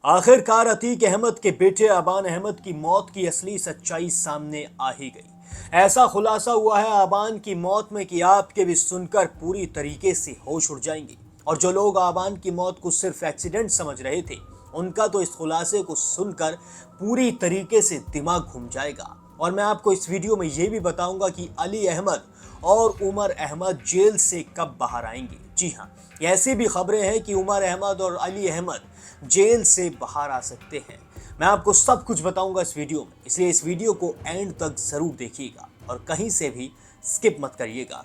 आखिरकार अतीक अहमद के बेटे अबान अहमद की मौत की असली सच्चाई सामने आ ही गई। ऐसा खुलासा हुआ है आबान की मौत में कि आपके भी सुनकर पूरी तरीके से होश उड़ जाएंगे। और जो लोग आबान की मौत को सिर्फ एक्सीडेंट समझ रहे थे, उनका तो इस खुलासे को सुनकर पूरी तरीके से दिमाग घूम जाएगा। और मैं आपको इस वीडियो में यह भी बताऊंगा कि अली अहमद और उमर अहमद जेल से कब बाहर आएंगे। जी हाँ, ऐसी भी खबरें हैं कि उमर अहमद और अली अहमद जेल से बाहर आ सकते हैं। मैं आपको सब कुछ बताऊंगा इस वीडियो में, इसलिए इस वीडियो को एंड तक जरूर देखिएगा और कहीं से भी स्किप मत करिएगा।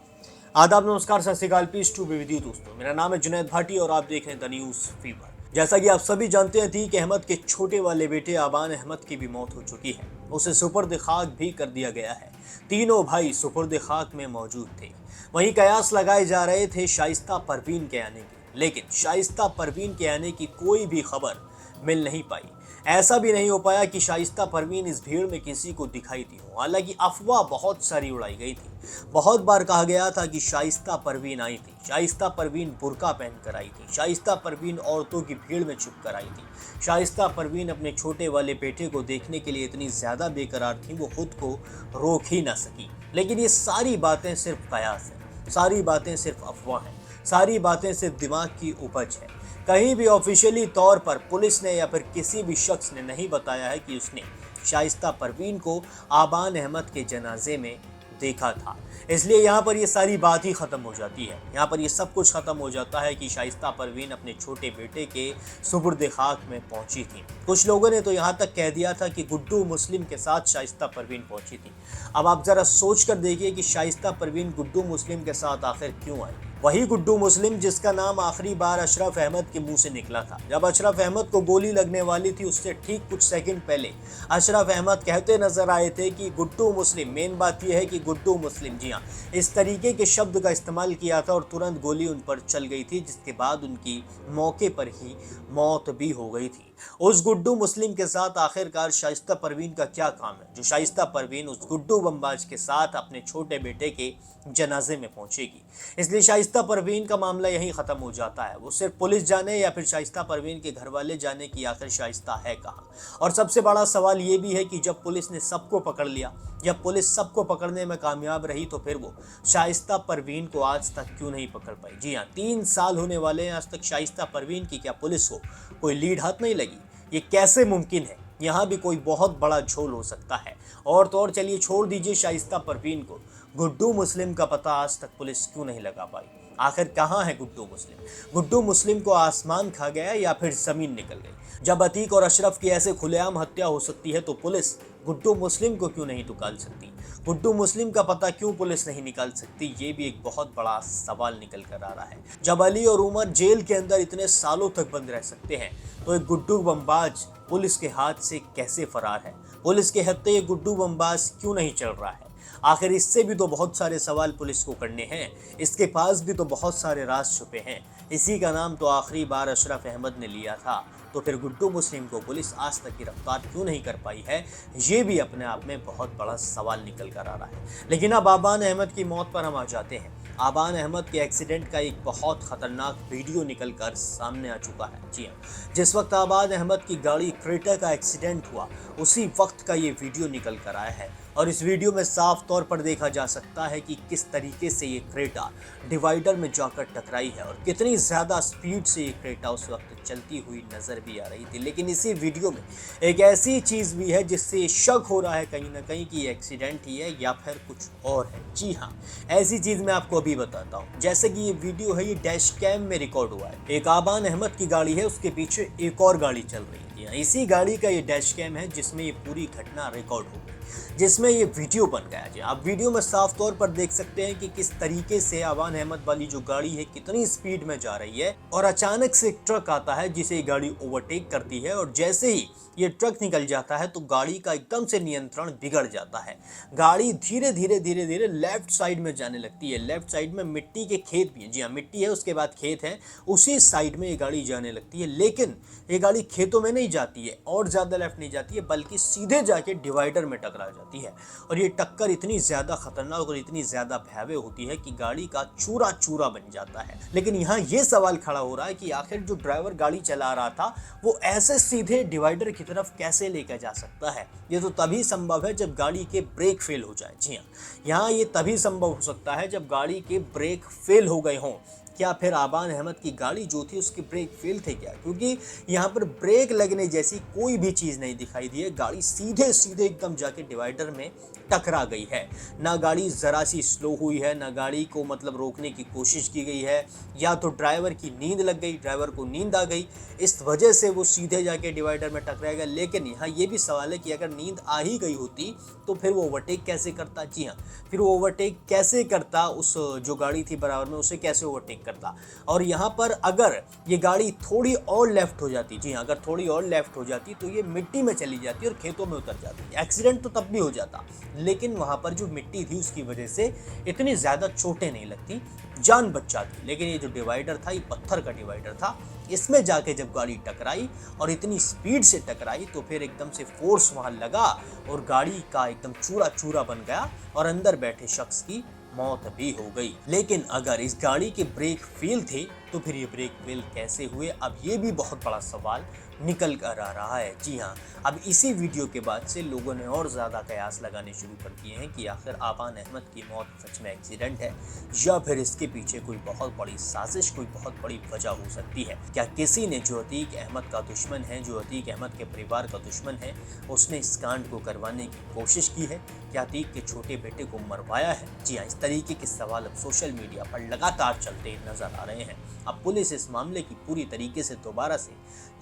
आदाब, नमस्कार, सत श्री अकाल, peace to be with you दोस्तों। मेरा नाम है जुनैद भाटी और आप देख रहे हैं द न्यूज फीवर। जैसा कि आप सभी जानते हैं, अतीक अहमद के छोटे वाले बेटे आबान अहमद की भी मौत हो चुकी है। उसे सुपुर्द खाक भी कर दिया गया है। तीनों भाई सुपुर्द खाक में मौजूद थे। वहीं कयास लगाए जा रहे थे शाइस्ता परवीन के आने की, लेकिन शाइस्ता परवीन के आने की कोई भी खबर मिल नहीं पाई। ऐसा भी नहीं हो पाया कि शाइस्ता परवीन इस भीड़ में किसी को दिखाई दी हो। हालांकि अफवाह बहुत सारी उड़ाई गई थी। बहुत बार कहा गया था कि शाइस्ता परवीन आई थी, शाइस्ता परवीन बुर्का पहनकर आई थी, शाइस्ता परवीन औरतों की भीड़ में छुप कर आई थी, शाइस्ता परवीन अपने छोटे वाले बेटे को देखने के लिए इतनी ज्यादा बेकरार थी वो खुद को रोक ही ना सकी। लेकिन ये सारी बातें सिर्फ कयास है, सारी बातें सिर्फ अफवाह है, सारी बातें सिर्फ दिमाग की उपज है। कहीं भी ऑफिशियली तौर पर पुलिस ने या फिर किसी भी शख्स ने नहीं बताया है कि उसने शाइस्ता परवीन को आबान अहमद के जनाजे में देखा था। इसलिए यहाँ पर ये सारी बात ही ख़त्म हो जाती है। यहाँ पर ये सब कुछ ख़त्म हो जाता है कि शाइस्ता परवीन अपने छोटे बेटे के सुपुर्द खाक में पहुंची थी। कुछ लोगों ने तो यहाँ तक कह दिया था कि गुड्डू मुस्लिम के साथ शाइस्ता परवीन पहुंची थी। अब आप ज़रा सोच कर देखिए कि शाइस्ता परवीन गुड्डू मुस्लिम के साथ आखिर क्यों आई। वही गुड्डू मुस्लिम जिसका नाम आखिरी बार अशरफ अहमद के मुंह से निकला था। जब अशरफ अहमद को गोली लगने वाली थी, उससे ठीक कुछ सेकंड पहले अशरफ अहमद कहते नजर आए थे कि गुड्डू मुस्लिम। मेन बात यह है कि गुड्डू मुस्लिम, जी हाँ, इस तरीके के शब्द का इस्तेमाल किया था और तुरंत गोली उन पर चल गई थी, जिसके बाद उनकी मौके पर ही मौत भी हो गई थी। उस गुड्डू मुस्लिम के साथ आखिरकार शाइस्ता परवीन का क्या काम है, जो शाइस्ता परवीन उस गुड्डू बमबाज के साथ अपने छोटे बेटे के जनाजे में पहुंचेगी। इसलिए शाइस्ता परवीन का मामला यहीं खत्म हो जाता है। वो सिर्फ पुलिस जाने या फिर शाइस्ता परवीन के घर वाले जाने की आखिर शाइस्ता है कहाँ। और सबसे बड़ा सवाल ये भी है कि जब पुलिस ने सबको पकड़ लिया, जब पुलिस सबको पकड़ने में कामयाब रही, तो फिर वो शाइस्ता परवीन को आज तक क्यों नहीं पकड़ पाई। जी हाँ, 3 साल होने वाले हैं, आज तक शाइस्ता परवीन की क्या पुलिस को कोई लीड हाथ नहीं लगी। ये कैसे मुमकिन है? यहाँ भी कोई बहुत बड़ा झोल हो सकता है। और तो और चलिए, छोड़ दीजिए शाइस्ता परवीन को, गुड्डू मुस्लिम का पता आज तक पुलिस क्यों नहीं लगा पाई। आखिर कहाँ है गुड्डू मुस्लिम? गुड्डू मुस्लिम को आसमान खा गया या फिर जमीन निकल गई? जब अतीक और अशरफ की ऐसे खुलेआम हत्या हो सकती है, तो पुलिस गुड्डू मुस्लिम को क्यों नहीं निकाल सकती? गुड्डू मुस्लिम का पता क्यों पुलिस नहीं निकाल सकती? ये भी एक बहुत बड़ा सवाल निकल कर आ रहा है। जब अली और उमर जेल के अंदर इतने सालों तक बंद रह सकते हैं, तो एक गुड्डू बमबाज पुलिस के हाथ से कैसे फरार है? पुलिस के हत्थे ये गुड्डू बमबाज क्यों नहीं चल रहा है? आखिर इससे भी तो बहुत सारे सवाल पुलिस को करने हैं। इसके पास भी तो बहुत सारे राज छुपे हैं। इसी का नाम तो आखिरी बार अशरफ अहमद ने लिया था। तो फिर गुड्डू मुस्लिम को पुलिस आज तक गिरफ्तार क्यों नहीं कर पाई है? ये भी अपने आप में बहुत बड़ा सवाल निकल कर आ रहा है। लेकिन अब आबान अहमद की मौत पर हम आ जाते हैं। आबान अहमद के एक्सीडेंट का एक बहुत खतरनाक वीडियो निकल कर सामने आ चुका है। जी हाँ, जिस वक्त आबान अहमद की गाड़ी क्रेटा का एक्सीडेंट हुआ, उसी वक्त का ये वीडियो निकल कर आया है। और इस वीडियो में साफ तौर पर देखा जा सकता है कि किस तरीके से ये क्रेटा डिवाइडर में जाकर टकराई है और कितनी ज़्यादा स्पीड से ये क्रेटा उस वक्त चलती हुई नज़र भी आ रही थी। लेकिन इसी वीडियो में एक ऐसी चीज़ भी है जिससे शक हो रहा है कहीं ना कहीं कि ये एक्सीडेंट ही है या फिर कुछ और है। जी हाँ, ऐसी चीज़ मैं आपको अभी बताता हूँ। जैसे कि ये वीडियो है, ये डैश कैम में रिकॉर्ड हुआ है। एक आबान अहमद की गाड़ी है, उसके पीछे एक और गाड़ी चल रही है। इसी गाड़ी का ये डैश कैम है जिसमें ये पूरी घटना रिकॉर्ड हो गई, जिसमें ये वीडियो बन गया। जी, आप वीडियो में साफ तौर पर देख सकते हैं कि किस तरीके से आबान अहमद वाली जो गाड़ी है कितनी स्पीड में जा रही है और अचानक से एक ट्रक आता है जिसे ये गाड़ी ओवरटेक करती है। और जैसे ही ये ट्रक निकल जाता है तो गाड़ी का एकदम से नियंत्रण बिगड़ जाता है। गाड़ी धीरे धीरे लेफ्ट साइड में जाने लगती है। लेफ्ट साइड में मिट्टी के खेत भी है। जी हाँ, मिट्टी है, उसके बाद खेत है, उसी साइड में ये गाड़ी जाने लगती है। लेकिन ये गाड़ी खेतों में नहीं जाती है और ज़्यादा लेफ्ट नहीं जाती है, बल्कि सीधे जाके डिवाइडर में टकरा टकरा जाती है। और ये टक्कर इतनी ज़्यादा खतरनाक और इतनी ज़्यादा भयावह होती है कि गाड़ी का चूरा चूरा बन जाता है। लेकिन यहाँ ये सवाल खड़ा हो रहा है कि आखिर जो ड्राइवर गाड़ी चला रहा था वो ऐसे सीधे डिवाइडर की तरफ कैसे लेकर जा सकता है। ये तो तभी संभव है जब गाड़ी के ब्रेक फेल हो जाए। जी हाँ, यहाँ ये तभी संभव हो सकता है जब गाड़ी के ब्रेक फेल हो गए हों। क्या फिर आबान अहमद की गाड़ी जो थी उसके ब्रेक फेल थे क्या? क्योंकि यहाँ पर ब्रेक लगने जैसी कोई भी चीज़ नहीं दिखाई दी है। गाड़ी सीधे सीधे एकदम जाके डिवाइडर में टकरा गई है। ना गाड़ी ज़रा सी स्लो हुई है, ना गाड़ी को मतलब रोकने की कोशिश की गई है। या तो ड्राइवर की नींद लग गई, ड्राइवर को नींद आ गई, इस वजह से वो सीधे जाके डिवाइडर में टकराएगा। लेकिन यहाँ ये भी सवाल है कि अगर नींद आ ही गई होती तो फिर वो ओवरटेक कैसे करता? जी हाँ, फिर वो ओवरटेक कैसे करता? उस जो गाड़ी थी बराबर में उसे कैसे ओवरटेक करता? और यहाँ पर अगर ये गाड़ी थोड़ी और लेफ्ट हो जाती, जी हाँ, अगर थोड़ी और लेफ्ट हो जाती तो ये मिट्टी में चली जाती और खेतों में उतर जाती। एक्सीडेंट तो तब भी हो जाता, लेकिन वहाँ पर जो मिट्टी थी उसकी वजह से इतनी ज़्यादा चोटें नहीं लगती, जान बच जाती। लेकिन ये जो डिवाइडर था, ये पत्थर का डिवाइडर था, इसमें जाके जब गाड़ी टकराई और इतनी स्पीड से टकराई तो फिर एकदम से फोर्स वहाँ लगा और गाड़ी का एकदम चूरा चूरा बन गया और अंदर बैठे शख्स की मौत भी हो गई। लेकिन अगर इस गाड़ी के ब्रेक फेल थे तो फिर ये ब्रेक फेल कैसे हुए? अब ये भी बहुत बड़ा सवाल निकल कर आ रहा है। जी हाँ, अब इसी वीडियो के बाद से लोगों ने और ज़्यादा कयास लगाने शुरू कर दिए हैं कि आखिर आबान अहमद की मौत सच में एक्सीडेंट है या फिर इसके पीछे कोई बहुत बड़ी साजिश, कोई बहुत बड़ी वजह हो सकती है। क्या किसी ने जो अतीक अहमद का दुश्मन है, जो अतीक अहमद के परिवार का दुश्मन है, उसने इस कांड को करवाने की कोशिश की है? क्या अतीक के छोटे बेटे को मरवाया है? जी हाँ, इस तरीके के सवाल अब सोशल मीडिया पर लगातार चलते नजर आ रहे हैं। अब पुलिस इस मामले की पूरी तरीके से दोबारा से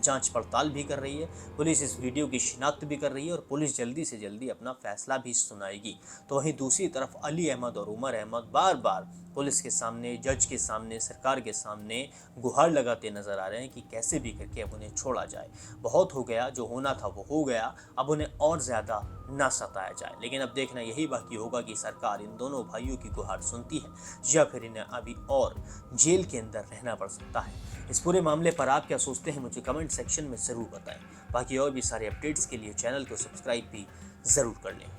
जांच पड़ताल भी कर रही है, पुलिस इस वीडियो की शिनाख्त भी कर रही है और पुलिस जल्दी से जल्दी अपना फैसला भी सुनाएगी। तो वहीं दूसरी तरफ अली अहमद और उमर अहमद बार बार पुलिस के सामने, जज के सामने, सरकार के सामने गुहार लगाते नजर आ रहे हैं कि कैसे भी करके अब उन्हें छोड़ा जाए। बहुत हो गया, जो होना था वो हो गया, अब उन्हें और ज़्यादा ना सताया जाए। लेकिन अब देखना यही बाकी होगा कि सरकार इन दोनों भाइयों की गुहार सुनती है या फिर इन्हें अभी और जेल के अंदर रहना पड़ सकता है। इस पूरे मामले पर आप क्या सोचते हैं, मुझे कमेंट सेक्शन में ज़रूर बताएं। बाकी और भी सारे अपडेट्स के लिए चैनल को सब्सक्राइब भी ज़रूर कर लें।